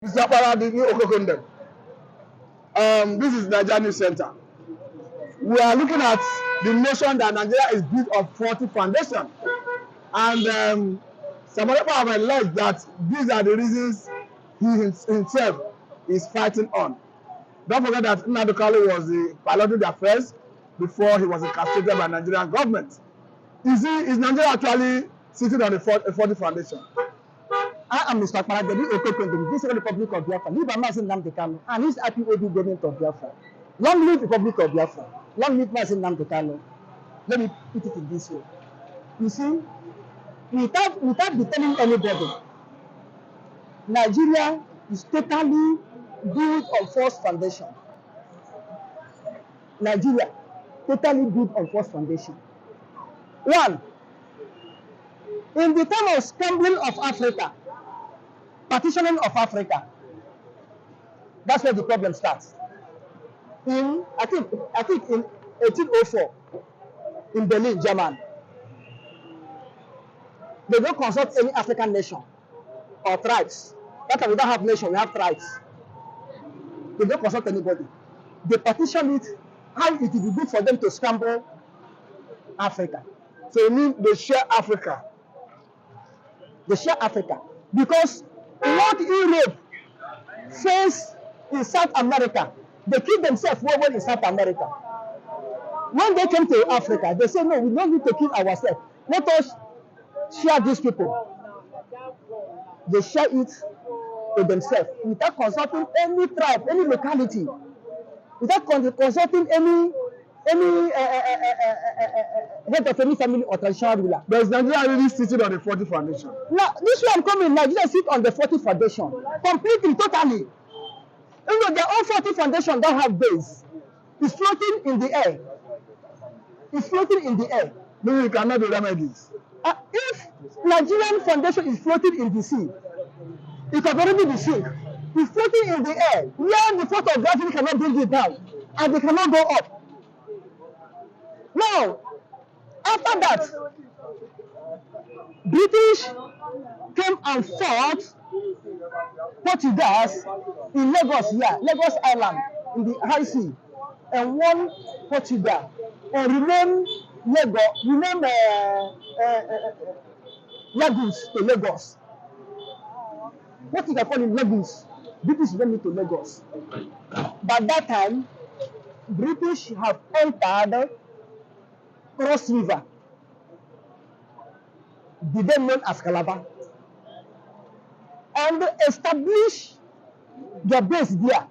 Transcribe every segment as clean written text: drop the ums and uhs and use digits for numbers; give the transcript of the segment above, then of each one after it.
Mr. Paradi, this is Nigeria Center. We are looking at the notion that Nigeria is built of 40 foundation, and some other people have alleged that these are the reasons he himself is fighting on. Don't forget that Nnamdi Kanu was piloting the affairs before he was incarcerated by Nigerian government. Is Nigeria actually sitting on the 40 foundation? I am Mr. Paragedi Okokondom, this is the Republic of Biafra. Live Masin Nnamdi Kanu and his IPOB government of Biafra. Long live the Republic of Biafra. Long live Masin Nnamdi Kanu. Let me put it in this way. You see, without telling anybody, Nigeria is totally built on false foundation. Nigeria, totally built on false foundation. One, in the time of scrambling of Africa, partitioning of Africa, that's where the problem starts. I think in 1804, in Berlin, Germany, they don't consult any African nation or tribes. That time we don't have nation, we have tribes. They don't consult anybody. They partition it how it will be good for them to scramble Africa. So you mean they share Africa? They share Africa because what Europe face in South America, they kill themselves well in South America. When they came to Africa, they said, no, we don't need to kill ourselves. Let us share these people. They share it to themselves without consulting any tribe, any locality, without consulting any head of any family or traditional ruler. But is Nigeria really sitting on the 40 foundation? Now, this one coming, Nigeria sit on the 40 foundation, completely, totally. You know, their own 40 foundation don't have base. It's floating in the air. It's floating in the air. Maybe you cannot be remedied. If Nigerian foundation is floating in the sea, it can already be sink. It's floating in the air, where the force of gravity cannot bring it down, and they cannot go up. Now, after that, British came and fought Portuguese in Lagos, Lagos Island, in the high sea, and won Portugal, and renamed Lagos to Lagos. What you can call it Lagos, British went into Lagos. By that time, British have entered Cross River, the then known as Calabar, and established their base there,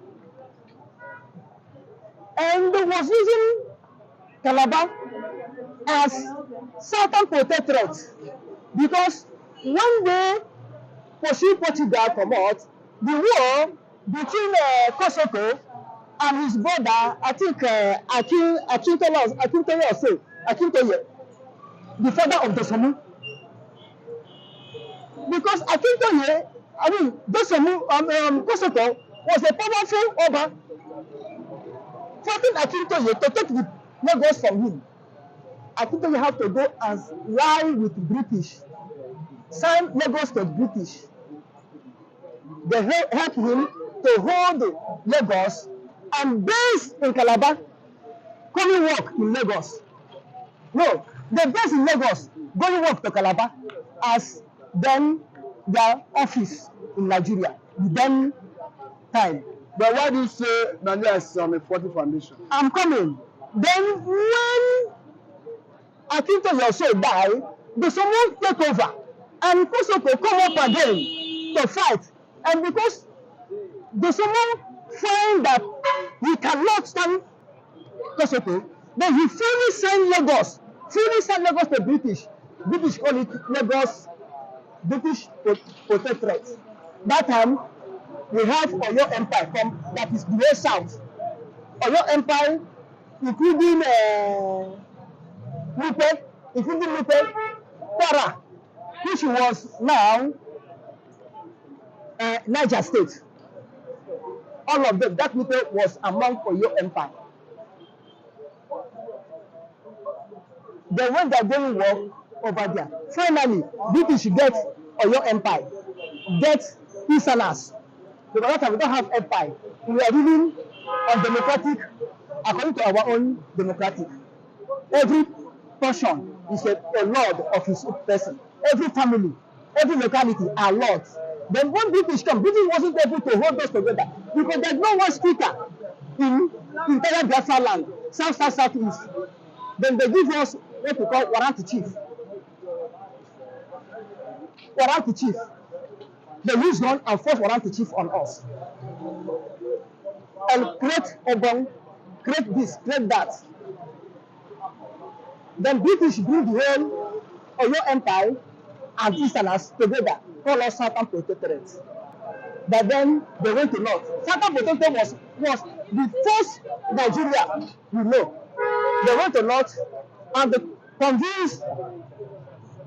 and was using Calabar as southern protectorate because when they pursue Portugal come out, the war between Kosoko and his brother, I think Akintoye, the father of Dosomu. Because Akintoye, Dosomu, Kosoko was a powerful Oba, fighting Akintoye to take the Lagos from him. Akintoye have to go and lie with British, sign Lagos to British. They help him to hold Lagos and base in Calabar, coming work in Lagos. No, they base in Lagos, going work to Calabar as then their office in Nigeria, then time. But why do you say Nigeria is on the 40 foundation? I'm coming. Then when Akintoye also die, the someone take over and Kosoko come up again to fight. And because the someone find that he cannot stand Kosoko, then he fully signed Lagos to British. British call it Lagos British Protectorate. That time we have Oyo Empire that is the way south. Oyo Empire, including Lupe, Kwara, which was now Niger State. All of them, that Lupe was among Oyo Empire. Then when they're going work over there, finally, British get Oyo Empire, get Easterners, Because that time we don't have empire. We are ruling on democratic, according to our own democratic. Every portion is a lord of his own person. Every family, every locality are lords. Then when British come, British wasn't able to hold us together because there's no one speaker in entire Biafra land, south, south, southeast. Then they give us what we call warrant chief. Warrant chief. They use gun and force warrant chief on us. And create Obong, create this, create that. Then British bring the whole Oyo Empire and Easterners together, call us Southern Protectorate. But then they went to North. Southern Protectorate was the first Nigeria we know. They went to North and they convinced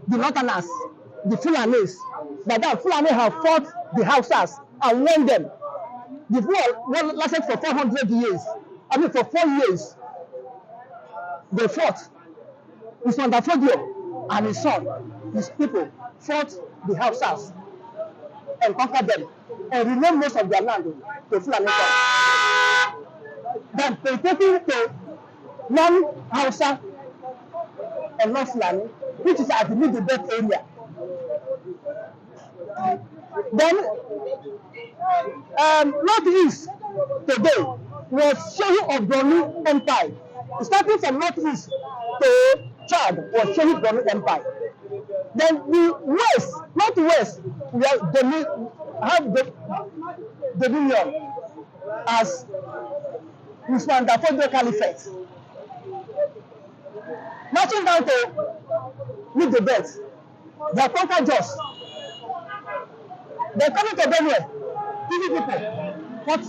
the Northerners, the Fulanis, that Fulani have fought the Hausas and won them. The war lasted for 400 years. I mean, for 4 years. They fought. His Fondafodio and his son, his people, fought the Hausas and conquered them and renamed most of their land to Fulani. Then they taking to non-Hausa and non-Fulani, which is at the middle belt area. Then Northeast today was Shehu of Borno Empire. Starting from Northeast to Chad was Shehu Borno Empire. Then the West, Northwest, we have the dominion as Usman Dafodio Caliphate. Marching down to meet the belt, they conquer Jos. They come into Benue, killing people, cut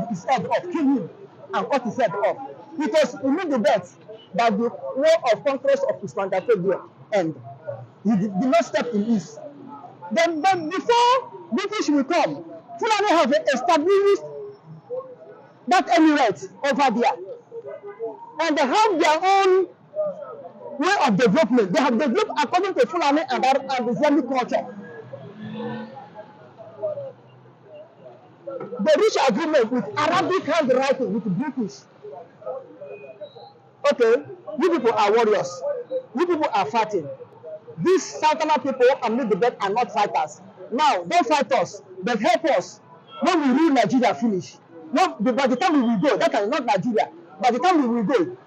his head off, kill him, and cut his head off. It was in the belt that the war of conquest of Usman Dafodio ended. He did not step in east. Then before British will come, Fulani have established that emirate over there. And they have their own way of development. They have developed according to Fulani and Islamic culture. They reach agreement with Arabic handwriting with British. Okay, you people are warriors. You people are fighting. These Southerner people and mid the bed are not fighters. Now, don't fight us, but help us. When we rule Nigeria finish. By the time we will go, that is not Nigeria. By the time we will go,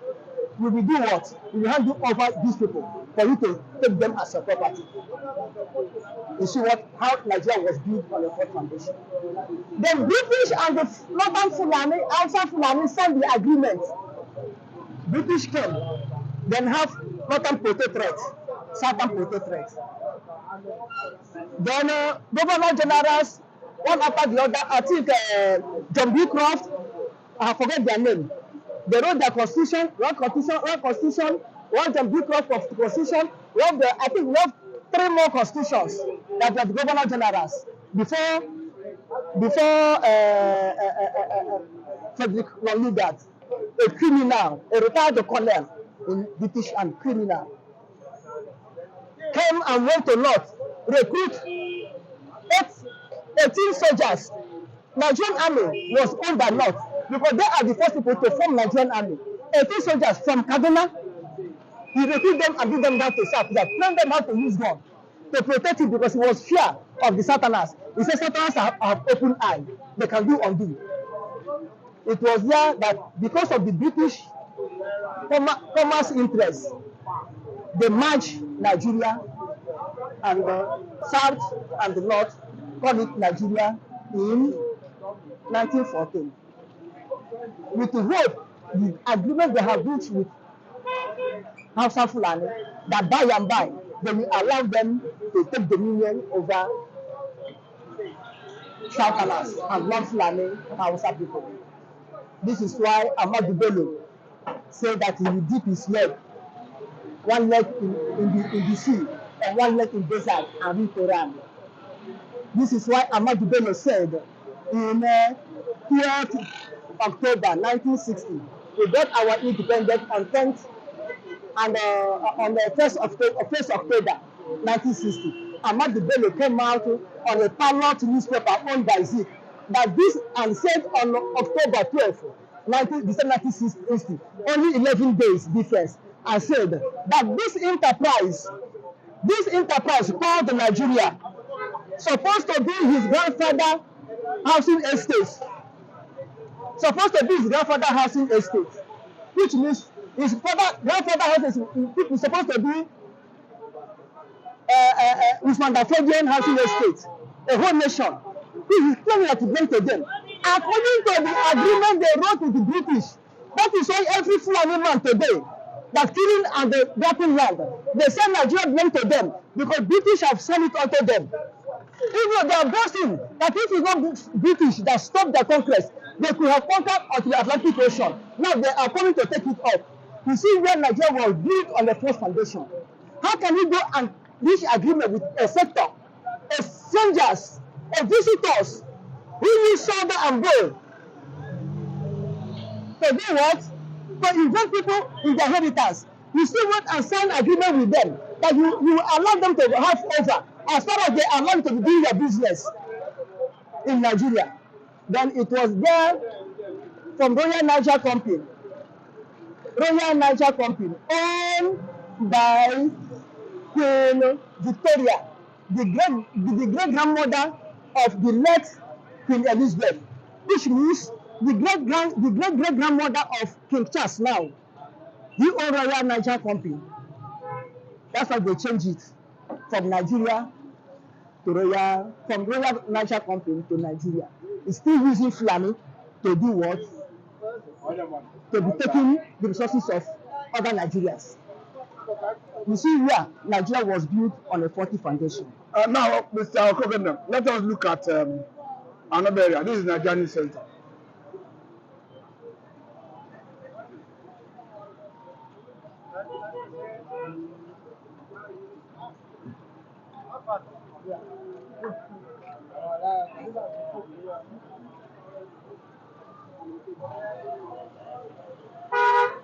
we will do what? We will hand you over these people for you to take them as a property. You see how Nigeria was built on a firm foundation. Then British and the Northern Fulani, outside Fulani signed the agreement. British came, then have Northern Protectorate, Southern Protectorate. Then Governor Generals, one after the other, I think John B. Croft, I forget their name. They wrote their constitution, one John B. Croft constitution. I think we have 3 more constitutions that were the Governor Generals before Frederick Longleat, a criminal, a retired colonel in British and criminal, came and went to North, recruit 18 soldiers. Nigerian army was owned by North because they are the first people to form Nigerian army. 18 soldiers from Kaduna. He recruited them and bring them down to South. He trained them how to use gun to protect him because he was fear of the Southerners. He said Southerners have open eye. They can do undo. It was there that because of the British commerce interests, they merged Nigeria and the South and the North, called it Nigeria in 1914. With the hope, the agreement they have reached with Hausa Fulani, that by and by, they will allow them to take dominion over Southerners and non-Fulani Hausa people. This is why Ahmadu Bello said that he will dip his leg, one leg in the sea and one leg in desert and read Quran. This is why Ahmadu Bello said in 3rd October 1960, we got our independence on 10th and on the 1st October 1960. Ahmadu Bello came out on a parallel newspaper owned by Zik that this and said on October 12, 19, December 1960, only 11 days difference, and said that this enterprise called Nigeria, supposed to be his grandfather housing estate, which means his grandfather housing estate is supposed to be Usman Dafodian housing estate, a whole nation. This is claiming that he belongs to them. According to the agreement they wrote with the British, that is why every Fulani man today that killing and the grabbing land, they say Nigeria belongs to them because British have sold it unto them. Even though they are boasting that if it's not British that stopped their conquest, they could have conquered unto the Atlantic Ocean. Now they are coming to take it up. You see where Nigeria was built on the first foundation. How can we go and reach agreement with a sector, a strangers, a visitors, who use shoulder and bow to do what? To invent people in their inheritance. You still want and sign agreement with them that you allow them to have over as far as they allow you to be doing your business in Nigeria. Then it was there from Royal Niger Company, owned by Queen Victoria, the great grandmother of the late Queen Elizabeth, which means the great great grandmother of King Charles now. He owned Royal Niger Company. That's why they changed it from Nigeria to from Royal Niger Company to Nigeria. It's still using Fulani to do what? To be taking the resources of other Nigerians. You see where Nigeria was built on a faulty foundation. Now, Mr. Okogene, let us look at another area. This is Marginalisation.